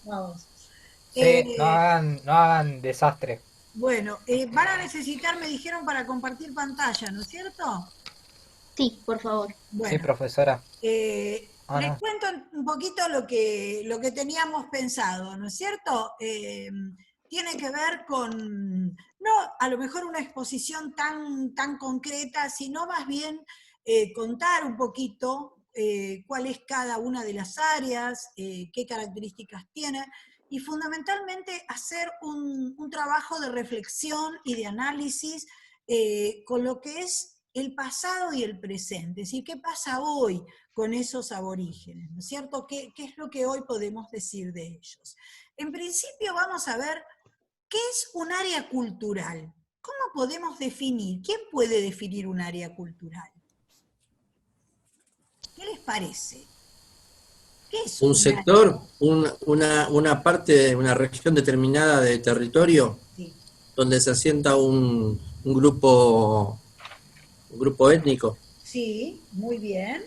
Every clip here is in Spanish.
Vamos. Sí, Eh, no hagan desastre. bueno, van a necesitar, me dijeron, para compartir pantalla, ¿no es cierto? Sí, por favor. Sí, Bueno, profesora. Ah, les no. cuento un poquito lo que teníamos pensado, ¿no es cierto? Tiene que ver con, no a lo mejor una exposición tan concreta, sino más bien contar un poquito cuál es cada una de las áreas, qué características tiene, y fundamentalmente hacer un trabajo de reflexión y de análisis con lo que es el pasado y el presente, es decir, qué pasa hoy con esos aborígenes, ¿no es cierto? ¿Qué es lo que hoy podemos decir de ellos? En principio vamos a ver qué es un área cultural. ¿Cómo podemos definir? ¿Quién puede definir un área cultural? ¿Qué les parece? ¿Qué es Un un área? sector, una parte de una región determinada de territorio Sí, donde se asienta un grupo étnico. sí, muy bien.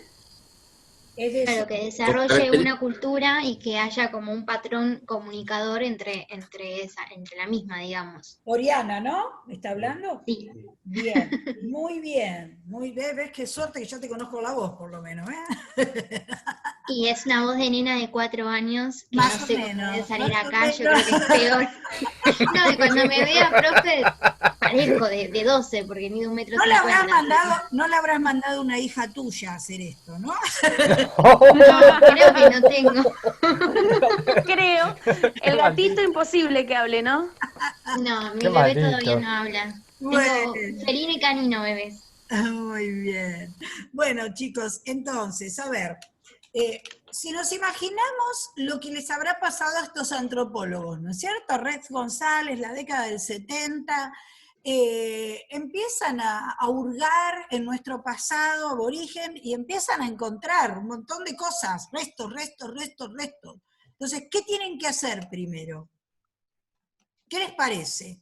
Es Claro, decir, que Con desarrolle caracteri- una cultura y que haya como un patrón comunicador entre la misma, digamos. Oriana, ¿no? ¿Me está hablando? Sí. Bien, muy bien, muy bien. ¿Ves qué suerte que ya te conozco la voz, por lo menos, ¿eh? Y es una voz de nena de 4 años que no Más o sé cómo debe menos, salir más o acá, yo menos. creo que es peor. No, y cuando me vea, profe, parezco de 12, porque mido un metro No le habrás cincuenta, así mandado, que no le habrás mandado una hija tuya a hacer esto, ¿no? no, creo que no tengo. Creo. Qué El gatito maldito. imposible que hable, ¿no? No, Qué mi bebé todavía maldito. no habla. Tengo Bueno, felino y canino bebés. muy bien. Bueno, chicos, entonces, a ver, si nos imaginamos lo que les habrá pasado a estos antropólogos, ¿no es cierto? Rex González, la década del 70, empiezan a hurgar en nuestro pasado aborigen y empiezan a encontrar un montón de cosas, restos, restos, restos, restos. Entonces, ¿qué tienen que hacer primero? ¿Qué les parece?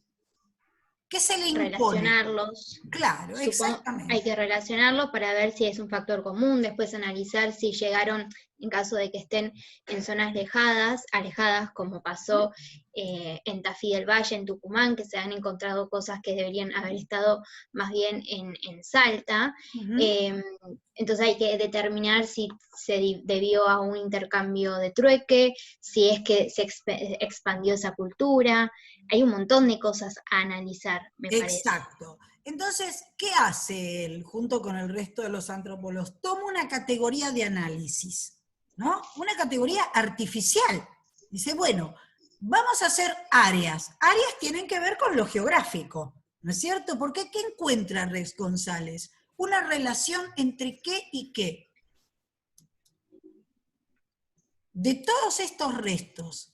¿Qué se le impone? Relacionarlos. Claro, Supongo, hay exactamente. que relacionarlos para ver si es un factor común, después analizar si llegaron, en caso de que estén en zonas alejadas, como pasó en Tafí del Valle, en Tucumán, que se han encontrado cosas que deberían haber estado más bien en Salta. Ujú. Eh, entonces hay que determinar si se debió a un intercambio de trueque, si es que se expandió esa cultura. Hay un montón de cosas a analizar, me parece. Exacto. Entonces, ¿qué hace él junto con el resto de los antropólogos? Toma una categoría de análisis, ¿no? Una categoría artificial. Dice, bueno, vamos a hacer áreas. Áreas tienen que ver con lo geográfico, ¿no es cierto? Porque ¿qué encuentra Rex González? Una relación entre qué y qué. De todos estos restos,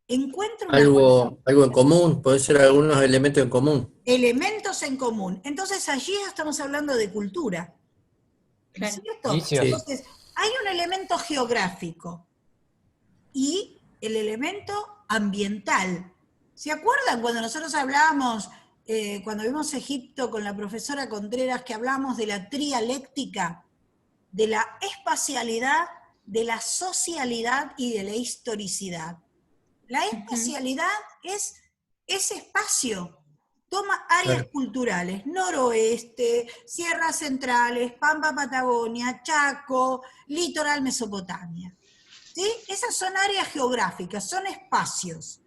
encuentra una algo en común, puede ser algunos elementos en común. elementos en común. Entonces allí estamos hablando de cultura, ¿no es Claro. cierto? Vicios. Sí. Entonces, hay un elemento geográfico y el elemento ambiental. ¿Se acuerdan cuando nosotros hablábamos, cuando vimos Egipto con la profesora Contreras, que hablamos de la trialéctica, de la espacialidad, de la socialidad y de la historicidad? La Ujú. espacialidad es ese espacio, toma áreas Claro. culturales, noroeste, sierras centrales, Pampa Patagonia, Chaco, litoral Mesopotamia. ¿Sí? Esas son áreas geográficas, son espacios.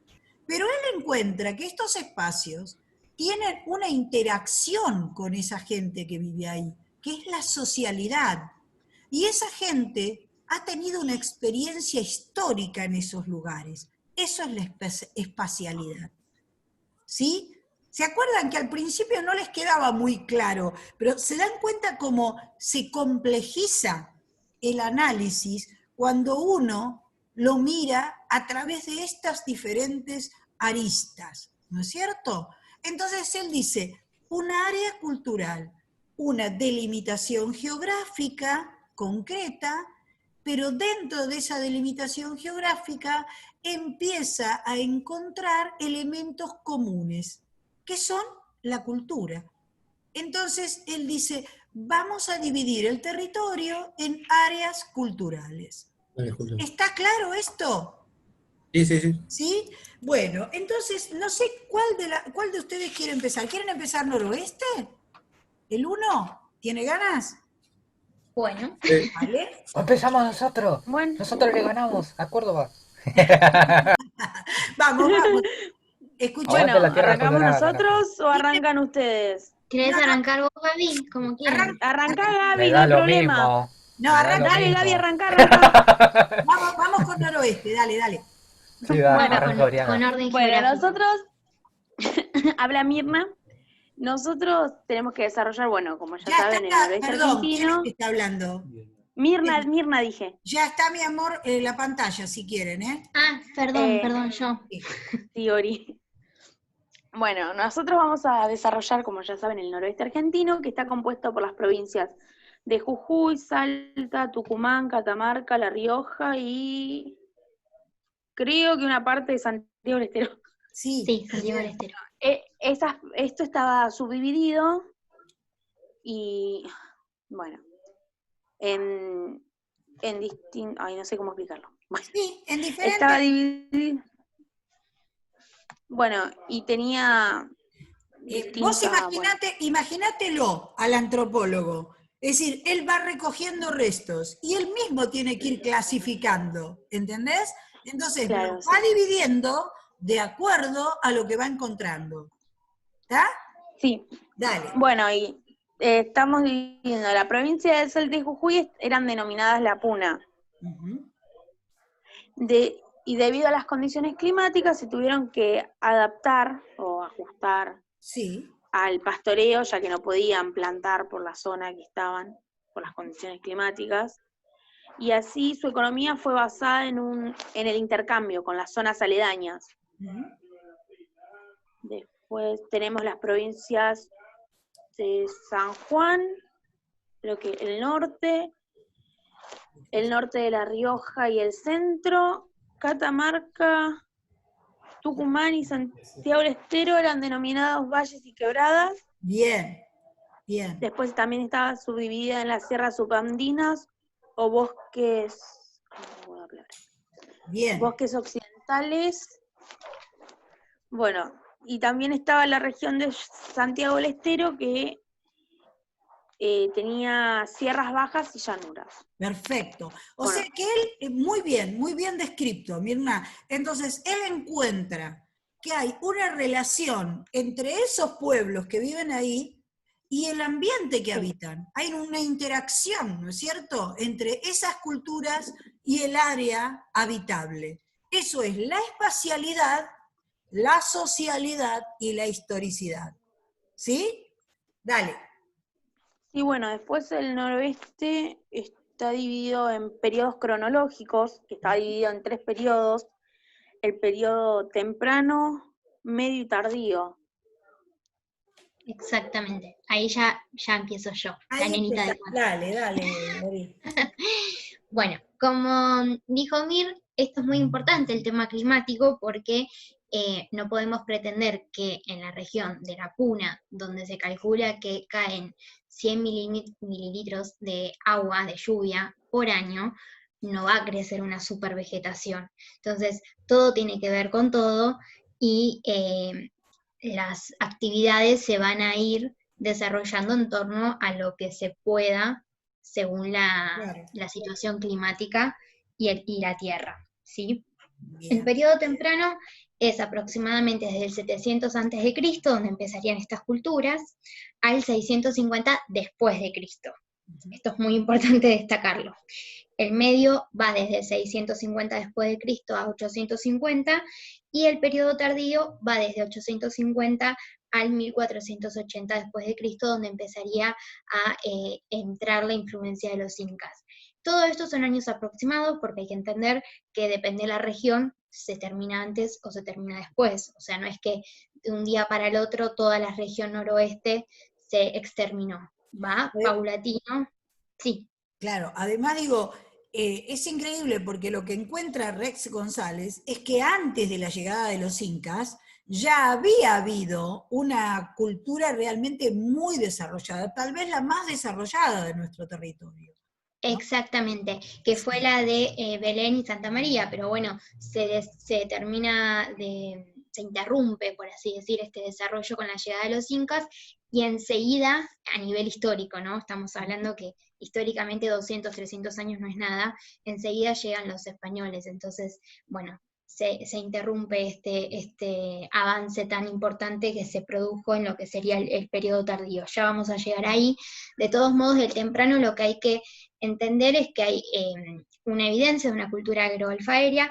Pero él encuentra que estos espacios tienen una interacción con esa gente que vive ahí, que es la socialidad. Y esa gente ha tenido una experiencia histórica en esos lugares. Eso es la espacialidad. ¿Sí? ¿Se acuerdan que al principio no les quedaba muy claro, pero se dan cuenta cómo se complejiza el análisis cuando uno lo mira a través de estas diferentes aristas, ¿no es cierto? Entonces él dice, una área cultural, una delimitación geográfica concreta, pero dentro de esa delimitación geográfica empieza a encontrar elementos comunes, que son la cultura. Entonces, él dice, vamos a dividir el territorio en áreas culturales. Vale, Julio. ¿Está claro esto? Sí, sí, sí. ¿Sí? Bueno, entonces, no sé cuál de ustedes quiere empezar. ¿Quieren empezar noroeste? ¿El uno? ¿Tiene ganas? Bueno, ¿Vale? Empezamos nosotros. Bueno, Nosotros le ganamos a Córdoba. Vamos, vamos. Aguante bueno, la Escuchemos. tierra ¿arrancamos colorada, carajo. nosotros o arrancan ustedes? ¿querés No, no, arrancar vos, Gaby? Como quieran. Arrancá, Me Gaby, no da hay lo problema. mismo. no, Me da lo arranca. Dale, Gaby, mismo. arrancá, arrancá. Vamos con noroeste, dale, dale. Sí, da, Vamos arranca con Oriana. orden Bueno, geográfico. nosotros, habla Mirna, nosotros tenemos que desarrollar, bueno, como ya Ya está, saben, el noroeste perdón, ¿quién es argentino. que está hablando? Mirna dije. Ya está, mi amor, la pantalla, si quieren, ¿eh? Ah, perdón, Eh, yo. Sí, Ori. Bueno, nosotros vamos a desarrollar, como ya saben, el noroeste argentino, que está compuesto por las provincias de Jujuy, Salta, Tucumán, Catamarca, La Rioja y creo que una parte de Santiago del Estero. Sí, Sí, Santiago del bien. Estero. Esto estaba subdividido y, bueno, en distintos... Ay, no sé cómo explicarlo. Bueno, Sí, en estaba diferentes. dividido... Bueno, y tenía Vos distintas... Bueno, imagínatelo al antropólogo. Es decir, él va recogiendo restos y él mismo tiene que ir clasificando, ¿entendés? Entonces lo claro, va sí. dividiendo de acuerdo a lo que va encontrando. ¿Está? Sí, Dale. bueno, y estamos dividiendo, la provincia de Salta y Jujuy eran denominadas La Puna, Ujú. y debido a las condiciones climáticas se tuvieron que adaptar o ajustar Sí. al pastoreo, ya que no podían plantar por la zona que estaban, por las condiciones climáticas, y así su economía fue basada en el intercambio con las zonas aledañas. Ujú. Después tenemos las provincias de San Juan, creo que el norte de La Rioja y el centro, Catamarca, Tucumán y Santiago del Estero eran denominados valles y quebradas. Bien, bien. Después también estaba subdividida en las sierras subandinas o bosques, Bien. bosques occidentales. Bueno, y también estaba la región de Santiago del Estero que tenía sierras bajas y llanuras. Perfecto. O Bueno, sea que él, muy bien descrito, Mirna. Entonces, él encuentra que hay una relación entre esos pueblos que viven ahí y el ambiente que sí, habitan. Hay una interacción, ¿no es cierto?, entre esas culturas y el área habitable. Eso es la espacialidad, la socialidad y la historicidad. ¿Sí? Dale. y bueno, después el noroeste está dividido en periodos cronológicos, que está dividido en 3 periodos, el periodo temprano, medio y tardío. Exactamente. Ahí ya empiezo yo, la Ahí nenita empezá. de cuatro. Dale, Ori. Bueno, como dijo Mir, esto es muy importante, el tema climático, porque no podemos pretender que en la región de la Puna, donde se calcula que caen 100 mililitros de agua, de lluvia, por año, no va a crecer una supervegetación. Entonces, todo tiene que ver con todo y las actividades se van a ir desarrollando en torno a lo que se pueda según Claro. la situación climática y la Tierra, ¿sí? El Bien. periodo temprano es aproximadamente desde el 700 a.C., donde empezarían estas culturas, al 650 después de Cristo. Esto es muy importante destacarlo. El medio va desde 650 después de Cristo a 850 y el periodo tardío va desde 850 al 1480 después de Cristo, donde empezaría a entrar la influencia de los incas. Todo esto son años aproximados porque hay que entender que depende de la región, se termina antes o se termina después. O sea, no es que de un día para el otro toda la región noroeste se exterminó. Va paulatino. Sí. Claro, además digo, es increíble porque lo que encuentra Rex González es que antes de la llegada de los incas ya había habido una cultura realmente muy desarrollada, tal vez la más desarrollada de nuestro territorio. Exactamente, que fue la de Belén y Santa María, pero bueno, se interrumpe, por así decir, este desarrollo con la llegada de los incas, y enseguida, a nivel histórico, ¿no? Estamos hablando que históricamente 200, 300 años no es nada, enseguida llegan los españoles, entonces, bueno, se interrumpe este avance tan importante que se produjo en lo que sería el periodo tardío. Ya vamos a llegar ahí. De todos modos, del temprano lo que hay que entender es que hay una evidencia de una cultura agroalfaeria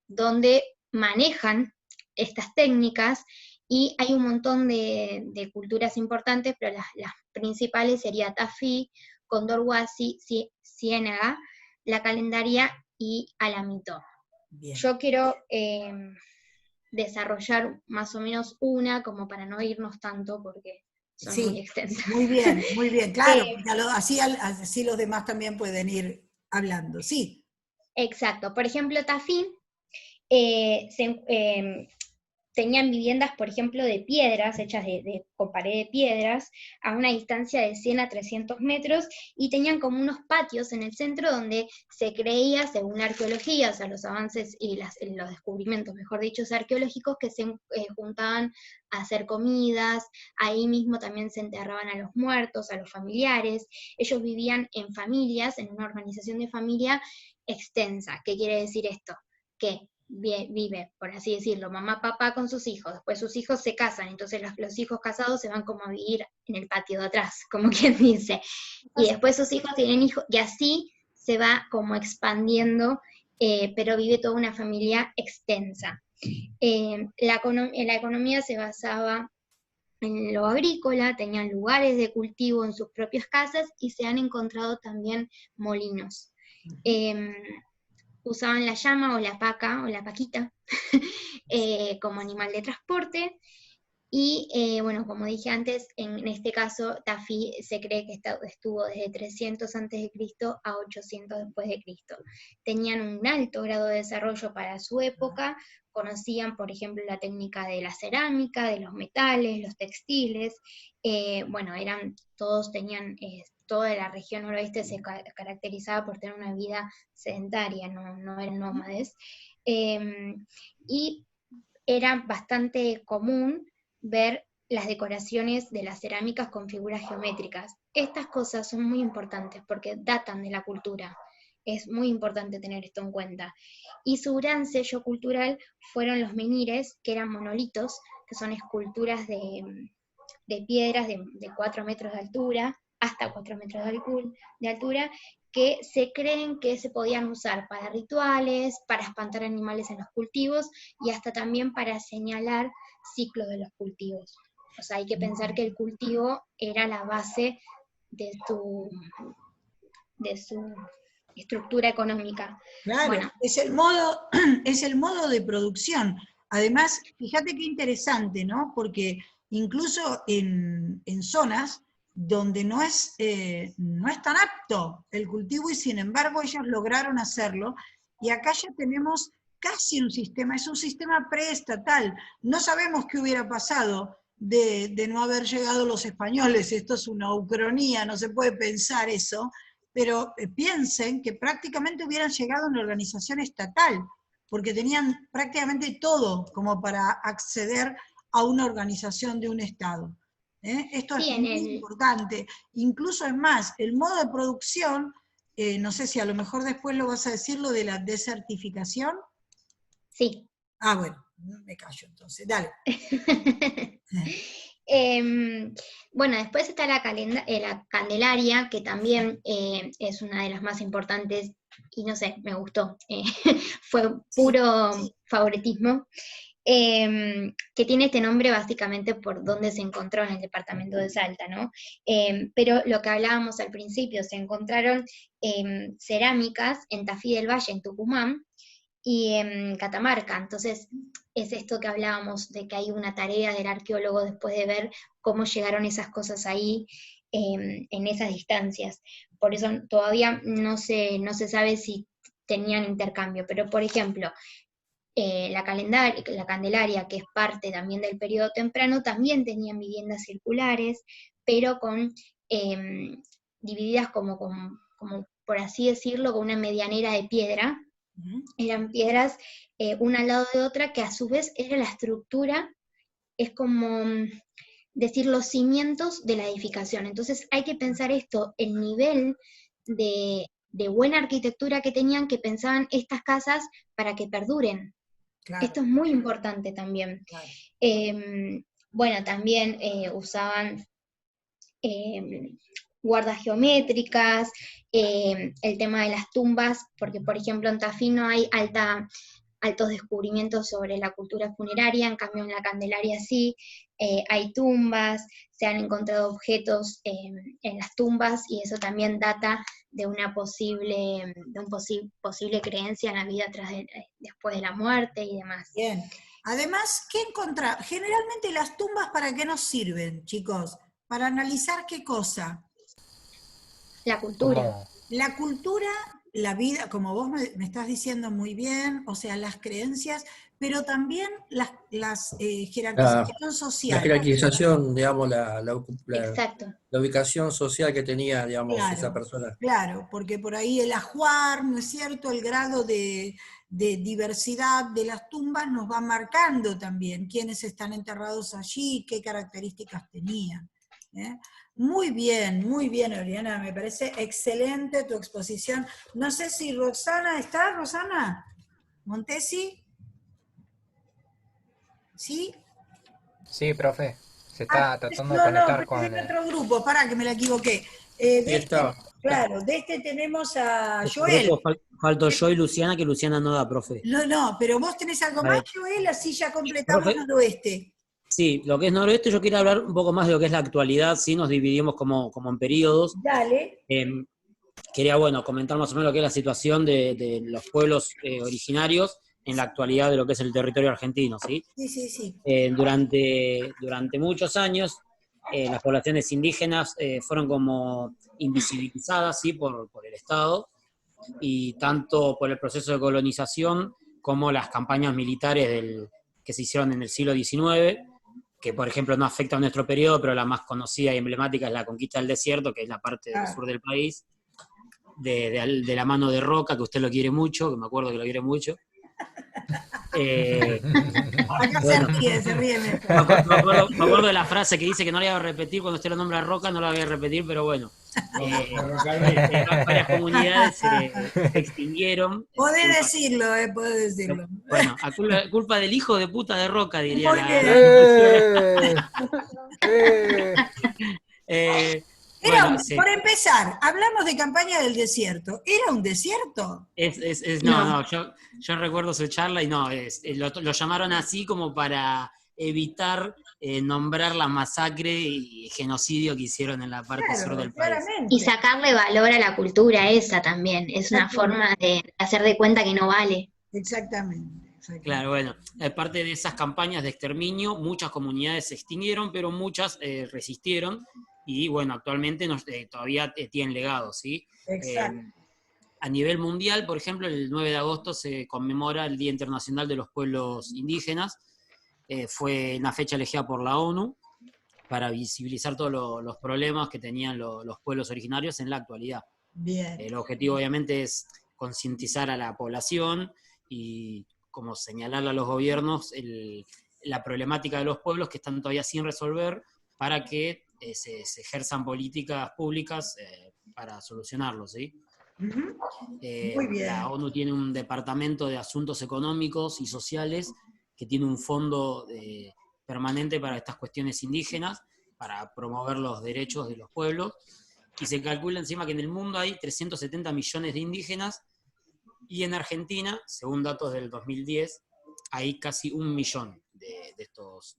donde manejan estas técnicas, y hay un montón de culturas importantes, pero las principales serían Tafí, Condorhuasi, Ciénaga, la Calendaria y Alamito. Bien. Yo quiero desarrollar más o menos una, como para no irnos tanto, porque son muy extensas. Muy bien, claro, así los demás también pueden ir hablando, sí. Exacto, por ejemplo, Tafí tenían viviendas, por ejemplo, de piedras, hechas con pared de piedras, a una distancia de 100 a 300 metros, y tenían como unos patios en el centro donde se creía, según la arqueología, o sea, los avances y los descubrimientos, mejor dicho, arqueológicos, que se juntaban a hacer comidas, ahí mismo también se enterraban a los muertos, a los familiares. Ellos vivían en familias, en una organización de familia extensa. ¿Qué quiere decir esto? Que vive, por así decirlo, mamá, papá con sus hijos, después sus hijos se casan, entonces los hijos casados se van como a vivir en el patio de atrás, como quien dice, y después sus hijos tienen hijos, y así se va como expandiendo, pero vive toda una familia extensa. La economía se basaba en lo agrícola, tenían lugares de cultivo en sus propias casas, y se han encontrado también molinos. Usaban la llama o la paca o la paquita como animal de transporte, y bueno, como dije antes, en este caso Tafí se cree que estuvo desde 300 a.C. a 800 después de Cristo. Tenían un alto grado de desarrollo para su época, conocían, por ejemplo, la técnica de la cerámica, de los metales, los textiles, bueno, tenían toda la región noroeste se caracterizaba por tener una vida sedentaria, no eran nómades, y era bastante común ver las decoraciones de las cerámicas con figuras geométricas. Estas cosas son muy importantes porque datan de la cultura. Es muy importante tener esto en cuenta. Y su gran sello cultural fueron los menhires, que eran monolitos, que son esculturas de piedras de 4 metros de altura, hasta 4 metros de altura, que se creen que se podían usar para rituales, para espantar animales en los cultivos, y hasta también para señalar ciclos de los cultivos. O sea, hay que pensar que el cultivo era la base de su estructura económica. Claro, bueno, es el modo de producción. Además, fíjate qué interesante, ¿no? Porque incluso en zonas donde no es tan apto el cultivo, y sin embargo ellos lograron hacerlo, y acá ya tenemos casi un sistema, es un sistema preestatal. No sabemos qué hubiera pasado de no haber llegado los españoles, esto es una ucronía, no se puede pensar eso, pero piensen que prácticamente hubieran llegado a una organización estatal, porque tenían prácticamente todo como para acceder a una organización de un Estado. Esto es muy importante. Incluso es más, el modo de producción, no sé si a lo mejor después lo vas a decir, lo de la desertificación. Sí. Ah, bueno, me callo entonces, dale. Bueno, después está la Candelaria, que también es una de las más importantes, y no sé, me gustó, fue puro favoritismo, que tiene este nombre básicamente por donde se encontró en el departamento de Salta, ¿no? Pero lo que hablábamos al principio, se encontraron cerámicas en Tafí del Valle, en Tucumán, y en Catamarca. Entonces es esto que hablábamos, de que hay una tarea del arqueólogo después de ver cómo llegaron esas cosas ahí en esas distancias. Por eso todavía no se sabe si tenían intercambio, pero por ejemplo, la Candelaria, que es parte también del periodo temprano, también tenían viviendas circulares, pero divididas como con como por así decirlo, con una medianera de piedra. Eran piedras una al lado de otra, que a su vez era la estructura, es como decir los cimientos de la edificación. Entonces hay que pensar esto, el nivel de buena arquitectura que tenían, que pensaban estas casas para que perduren. Claro. Esto es muy importante también. Claro. Bueno, también usaban guardas geométricas, el tema de las tumbas, porque por ejemplo en Tafí no hay altos descubrimientos sobre la cultura funeraria, en cambio en la Candelaria sí, hay tumbas, se han encontrado objetos en las tumbas, y eso también data de una posible creencia en la vida después de la muerte y demás. Bien. Además, ¿qué encontrar? Generalmente las tumbas, ¿para qué nos sirven, chicos? Para analizar qué cosa. La cultura. ¿Cómo? La cultura, la vida, como vos me estás diciendo muy bien, o sea, las creencias, pero también las jerarquización social. La jerarquización, digamos, Exacto. la ubicación social que tenía, digamos, Claro, esa persona. Claro, porque por ahí el ajuar, ¿no es cierto?, el grado de diversidad de las tumbas nos va marcando también quiénes están enterrados allí, qué características tenían. Muy bien, Oriana, me parece excelente tu exposición. No sé si Roxana está, Rosana Montesi. ¿Sí? Sí, profe. Se está tratando de conectar con... No, otro grupo, pará que me la equivoqué. Claro, de este tenemos a Joel. Faltó yo y Luciana, que Luciana no da, profe. No, pero vos tenés algo más, Joel, así ya completamos profe, noroeste. Sí, lo que es noroeste, yo quiero hablar un poco más de lo que es la actualidad, sí, nos dividimos como en periodos. Dale. Quería, comentar más o menos lo que es la situación de los pueblos originarios en la actualidad de lo que es el territorio argentino, ¿sí? Sí. Durante muchos años, las poblaciones indígenas fueron como invisibilizadas, ¿sí?, por el Estado, y tanto por el proceso de colonización como las campañas militares que se hicieron en el siglo XIX, que por ejemplo no afecta a nuestro periodo, pero la más conocida y emblemática es la conquista del desierto, que es la parte del sur del país, de la mano de Roca, que usted lo quiere mucho, que me acuerdo que lo quiere mucho. Acá se ríe. Me acuerdo de la frase que dice que no la iba a repetir cuando usted lo nombra Roca, no la voy a repetir, pero bueno. Varias comunidades se extinguieron. Podés decirlo. Bueno, a culpa del hijo de puta de Roca, diría Por empezar, hablamos de campaña del desierto. ¿Era un desierto? No, yo recuerdo su charla y lo llamaron así como para evitar nombrar la masacre y genocidio que hicieron en la parte sur del país. Y sacarle valor a la cultura esa también, es una forma de hacer de cuenta que no vale. Exactamente. Claro, bueno, parte de esas campañas de exterminio, muchas comunidades se extinguieron, pero muchas resistieron, y bueno, actualmente todavía tienen legado, ¿sí? Exacto. A nivel mundial, por ejemplo, el 9 de agosto se conmemora el Día Internacional de los Pueblos Indígenas. Fue una fecha elegida por la ONU para visibilizar todos los problemas que tenían los pueblos originarios en la actualidad. Bien. El objetivo obviamente es concientizar a la población y como señalarle a los gobiernos la problemática de los pueblos que están todavía sin resolver, para que se ejerzan políticas públicas para solucionarlo, ¿sí? Uh-huh. Muy bien. La ONU tiene un departamento de asuntos económicos y sociales que tiene un fondo permanente para estas cuestiones indígenas, para promover los derechos de los pueblos, y se calcula encima que en el mundo hay 370 millones de indígenas, y en Argentina, según datos del 2010, hay casi 1 millón de estos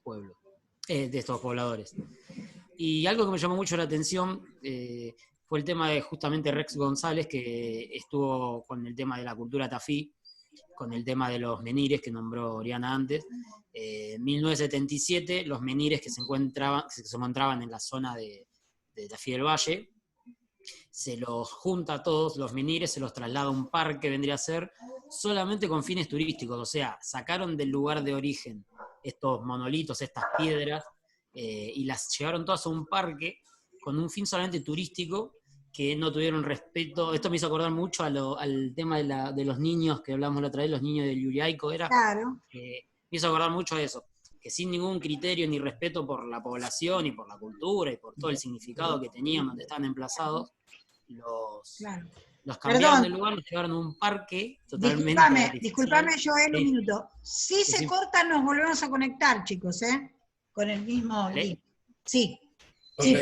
pueblos, de estos pobladores. Y algo que me llamó mucho la atención fue el tema de justamente Rex González, que estuvo con el tema de la cultura tafí, con el tema de los menires que nombró Oriana antes. En 1977, los menires que se encontraban en la zona de Tafí del Valle, se los junta a todos los menires, se los traslada a un parque, vendría a ser, solamente con fines turísticos. O sea, sacaron del lugar de origen estos monolitos, estas piedras, y las llevaron todas a un parque con un fin solamente turístico, que no tuvieron respeto. Esto me hizo acordar mucho al tema de los niños que hablamos la otra vez, los niños del Yuriaico, era. Claro. Me hizo acordar mucho a eso, que sin ningún criterio ni respeto por la población y por la cultura y por todo el significado que tenían donde estaban emplazados, Claro. los cambiaron Perdón. del lugar, los llevaron a un parque totalmente artificial. Disculpame, Joel, un Sí. minuto. Si se Sí. corta, nos volvemos a conectar, chicos, ¿eh? Con el mismo ¿Vale? link. Sí. Ok. Sí,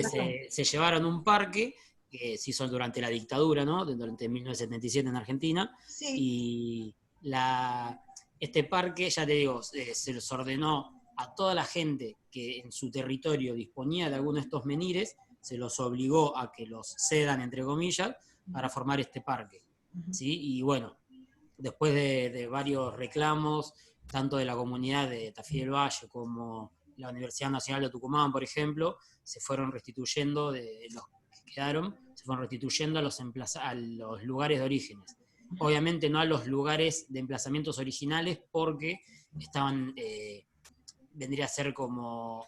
Se llevaron a un parque que se hizo durante la dictadura, ¿no? Durante 1977 en Argentina, sí. y este parque, ya te digo, se los ordenó a toda la gente que en su territorio disponía de alguno de estos menires, se los obligó a que los cedan, entre comillas, para formar este parque, ¿sí? Y bueno, después de varios reclamos, tanto de la comunidad de Tafí del Valle como la Universidad Nacional de Tucumán, por ejemplo, se fueron restituyendo, de los que quedaron, se fueron restituyendo a los lugares de orígenes. Obviamente no a los lugares de emplazamientos originales, porque estaban, vendría a ser como,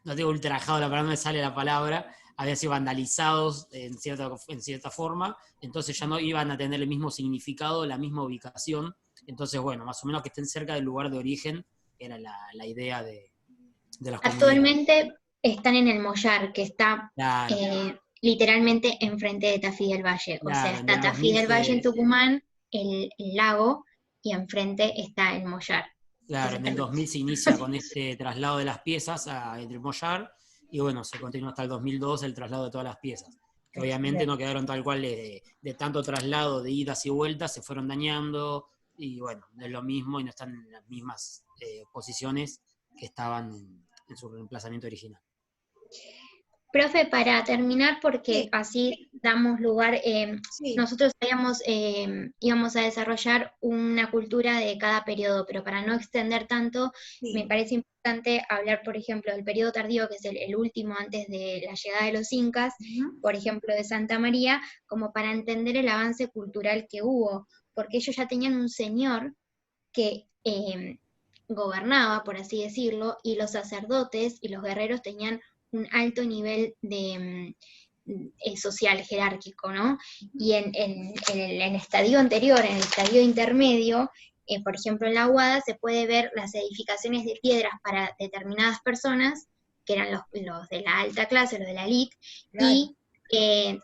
no tengo ultrajado la palabra, no me sale la palabra, habían sido vandalizados en cierta forma, entonces ya no iban a tener el mismo significado, la misma ubicación. Entonces, bueno, más o menos que estén cerca del lugar de origen era la idea de las comunidades. Actualmente están en el Mollar, que está Claro, literalmente enfrente de Tafí del Valle. O sea, claro, en está el Tafí del 2000 Valle en Tucumán, el lago, y enfrente está el Mollar. claro, en el 2000 se inicia con este traslado de las piezas entre el Mollar, y bueno, se continúa hasta el 2002 el traslado de todas las piezas, que obviamente no quedaron tal cual de tanto traslado, de idas y vueltas, se fueron dañando, y bueno, no es lo mismo y no están en las mismas posiciones que estaban en su reemplazamiento original. Profe, para terminar, porque Sí. así damos lugar, Sí. nosotros íbamos a desarrollar una cultura de cada periodo, pero para no extender tanto, Sí. me parece importante hablar, por ejemplo, del periodo tardío, que es el último antes de la llegada de los incas, por ejemplo, de Santa María, como para entender el avance cultural que hubo, porque ellos ya tenían un señor que gobernaba, por así decirlo, y los sacerdotes y los guerreros tenían un alto nivel de social, jerárquico, ¿no? Y en el estadio anterior, en el estadio intermedio, por ejemplo en la Aguada, se puede ver las edificaciones de piedras para determinadas personas, que eran los de la alta clase, los de la elite, Claro. y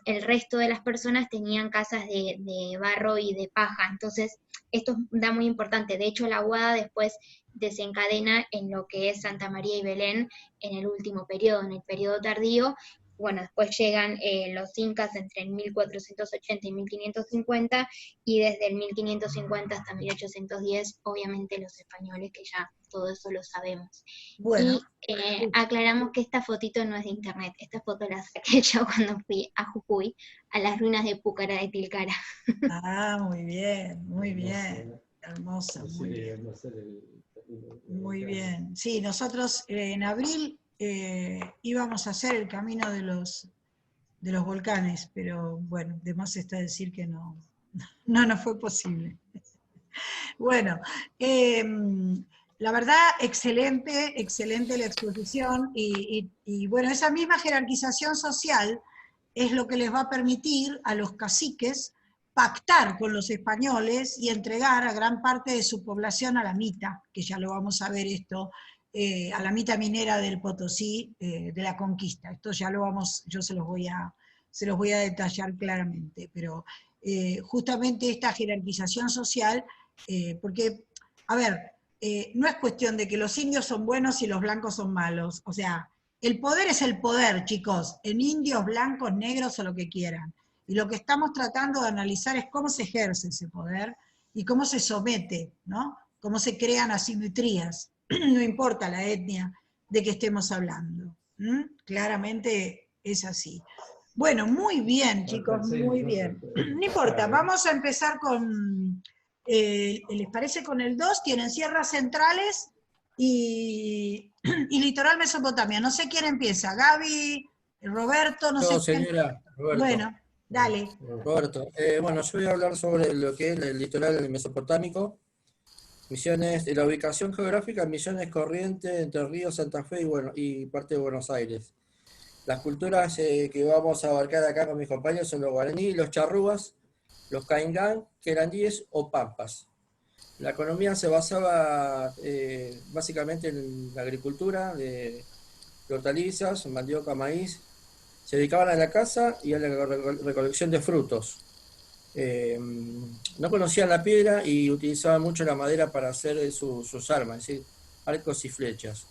el resto de las personas tenían casas de barro y de paja. Entonces, esto da muy importante. De hecho, la Aguada después desencadena en lo que es Santa María y Belén en el último periodo, en el periodo tardío. Bueno, después llegan los incas entre el 1480 y 1550, y desde el 1550 hasta 1810, obviamente los españoles, que ya todo eso lo sabemos. Bueno. Y aclaramos que esta fotito no es de internet, esta foto la saqué yo cuando fui a Jujuy, a las ruinas de Púcara de Tilcara. Ah, muy bien, muy bien. Hermosa, muy bien. Muy bien. Sí, nosotros en abril íbamos a hacer el camino de los volcanes, pero bueno, de más está decir que no fue posible. Bueno, la verdad, excelente la exposición, y bueno, esa misma jerarquización social es lo que les va a permitir a los caciques pactar con los españoles y entregar a gran parte de su población a la mita, que ya lo vamos a ver esto, a la mita minera del Potosí, de la conquista. Esto ya lo vamos, yo se los voy a detallar claramente, pero justamente esta jerarquización social, porque, a ver, no es cuestión de que los indios son buenos y los blancos son malos, o sea, el poder es el poder, chicos, en indios, blancos, negros o lo que quieran. Y lo que estamos tratando de analizar es cómo se ejerce ese poder y cómo se somete, ¿no? Cómo se crean asimetrías, no importa la etnia de que estemos hablando. Claramente es así. Bueno, muy bien, chicos, muy bien. No importa, vamos a empezar con, ¿les parece con el 2? Tienen sierras centrales y litoral Mesopotamia. No sé quién empieza, Gaby, Roberto, no sé quién. Señora, Roberto. Bueno, dale. Roberto, bueno, yo voy a hablar sobre lo que es el litoral mesopotámico, Misiones, la ubicación geográfica, Misiones, Corrientes, Entre Ríos, Santa Fe y parte de Buenos Aires. Las culturas que vamos a abarcar acá con mis compañeros son los guaraní, los charrúas, los caingán, querandíes o pampas. La economía se basaba básicamente en la agricultura de hortalizas, mandioca, maíz. Se dedicaban a la caza y a la recolección de frutos. No conocían la piedra y utilizaban mucho la madera para hacer sus armas, es decir, arcos y flechas.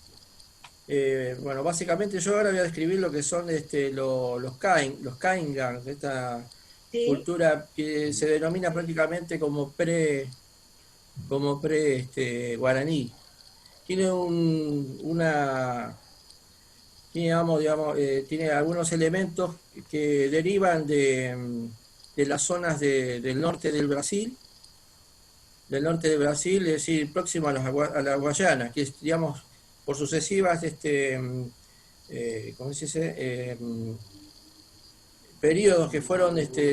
Bueno, básicamente yo ahora voy a describir lo que son los caingan, esta ¿Sí? cultura que se denomina prácticamente como guaraní. Tiene tiene algunos elementos que derivan de las zonas del norte del Brasil, es decir, próximo a la Guayana, que es, digamos, por sucesivas, ¿cómo se dice? Periodos que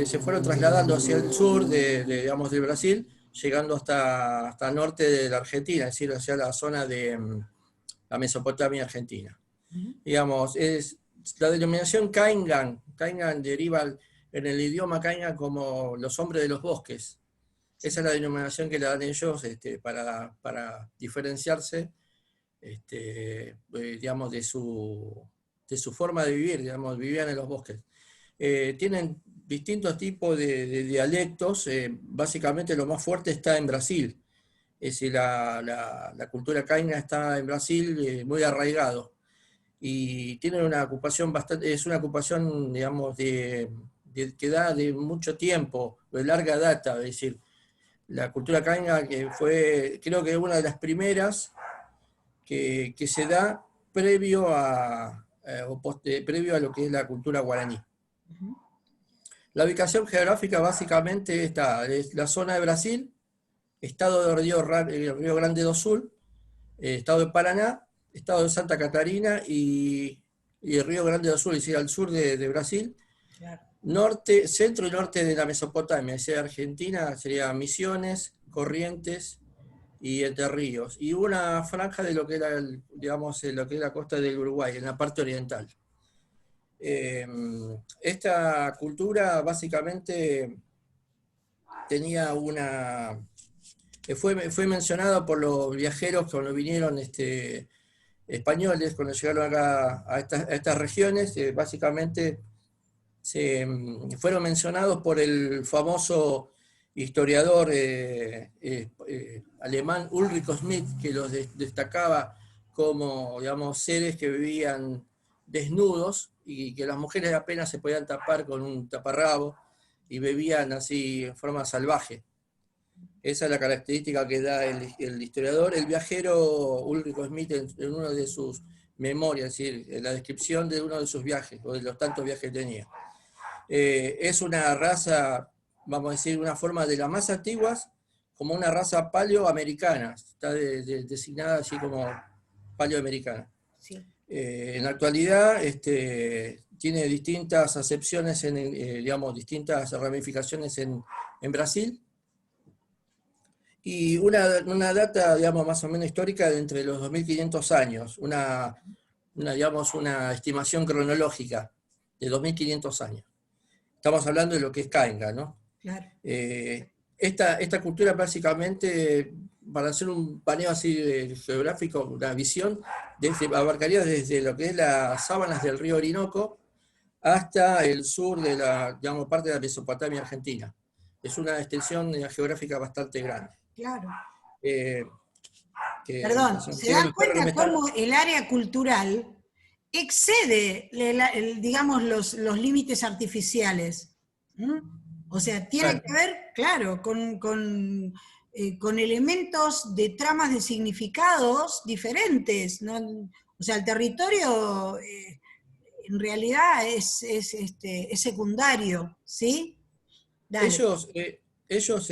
se fueron trasladando hacia el sur digamos, del Brasil, llegando hasta el norte de la Argentina, es decir, hacia la zona de la Mesopotamia argentina. Digamos, la denominación Caingan deriva en el idioma Caingan como los hombres de los bosques. Esa es la denominación que le dan ellos para diferenciarse, digamos, de su forma de vivir, digamos, vivían en los bosques. Tienen distintos tipos de dialectos, básicamente lo más fuerte está en Brasil. Es decir, la cultura Caingan está en Brasil muy arraigado. Y tienen una ocupación es una ocupación, digamos, que da de mucho tiempo, de larga data, es decir, la cultura cainga que fue, creo que una de las primeras que se da previo previo a lo que es la cultura guaraní. La ubicación geográfica básicamente es la zona de Brasil, estado de Río Grande do Sul, estado de Paraná, estado de Santa Catarina y Río Grande do Sul, es decir, al sur de Brasil. Claro. Centro y norte de la Mesopotamia, es decir, Argentina sería Misiones, Corrientes y Entre Ríos. Y una franja de lo que era, digamos, lo que es la costa del Uruguay, en la parte oriental. Esta cultura básicamente tenía fue mencionada por los viajeros cuando vinieron españoles, cuando llegaron acá a estas regiones, básicamente fueron mencionados por el famoso historiador alemán Ulrich Schmidt, que los destacaba como, digamos, seres que vivían desnudos y que las mujeres apenas se podían tapar con un taparrabo y bebían así en forma salvaje. Esa es la característica que da el historiador. El viajero Ulrich Schmidt, en una de sus memorias, es decir, en la descripción de uno de sus viajes, o de los tantos viajes que tenía. Es una raza, vamos a decir, una forma de las más antiguas, como una raza paleoamericana. Está designada así como paleoamericana. Sí. En la actualidad tiene distintas acepciones, digamos, distintas ramificaciones en Brasil. Y una data, digamos, más o menos histórica de entre los 2500 años, digamos, una estimación cronológica de 2500 años. Estamos hablando de lo que es Cainga, ¿no? Claro. Esta cultura básicamente, para hacer un paneo así geográfico, una visión, abarcaría desde lo que es las sábanas del río Orinoco hasta el sur de digamos, parte de la Mesopotamia argentina. Es una extensión geográfica bastante grande. Claro. Perdón, ¿se dan cuenta cómo el área cultural excede, digamos, los límites artificiales? O sea, tiene que ver, claro, con elementos de tramas de significados diferentes, ¿no? O sea, el territorio en realidad es secundario, ¿sí? Dale. Ellos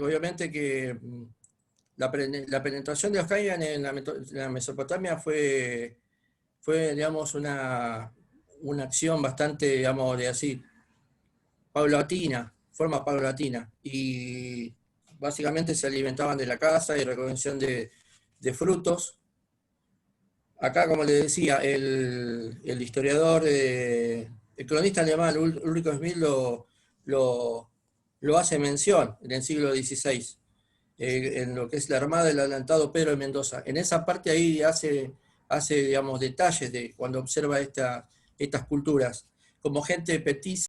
obviamente que la penetración de los Caingan en la Mesopotamia fue, digamos, una acción bastante, digamos, de así, paulatina, forma paulatina, y básicamente se alimentaban de la caza y recolección de frutos, acá, como le decía, el historiador, el cronista alemán Ulrich Schmidt lo hace mención en el siglo XVI, en lo que es la armada del adelantado Pedro de Mendoza. En esa parte ahí hace digamos, detalles de cuando observa estas culturas, como gente petiza,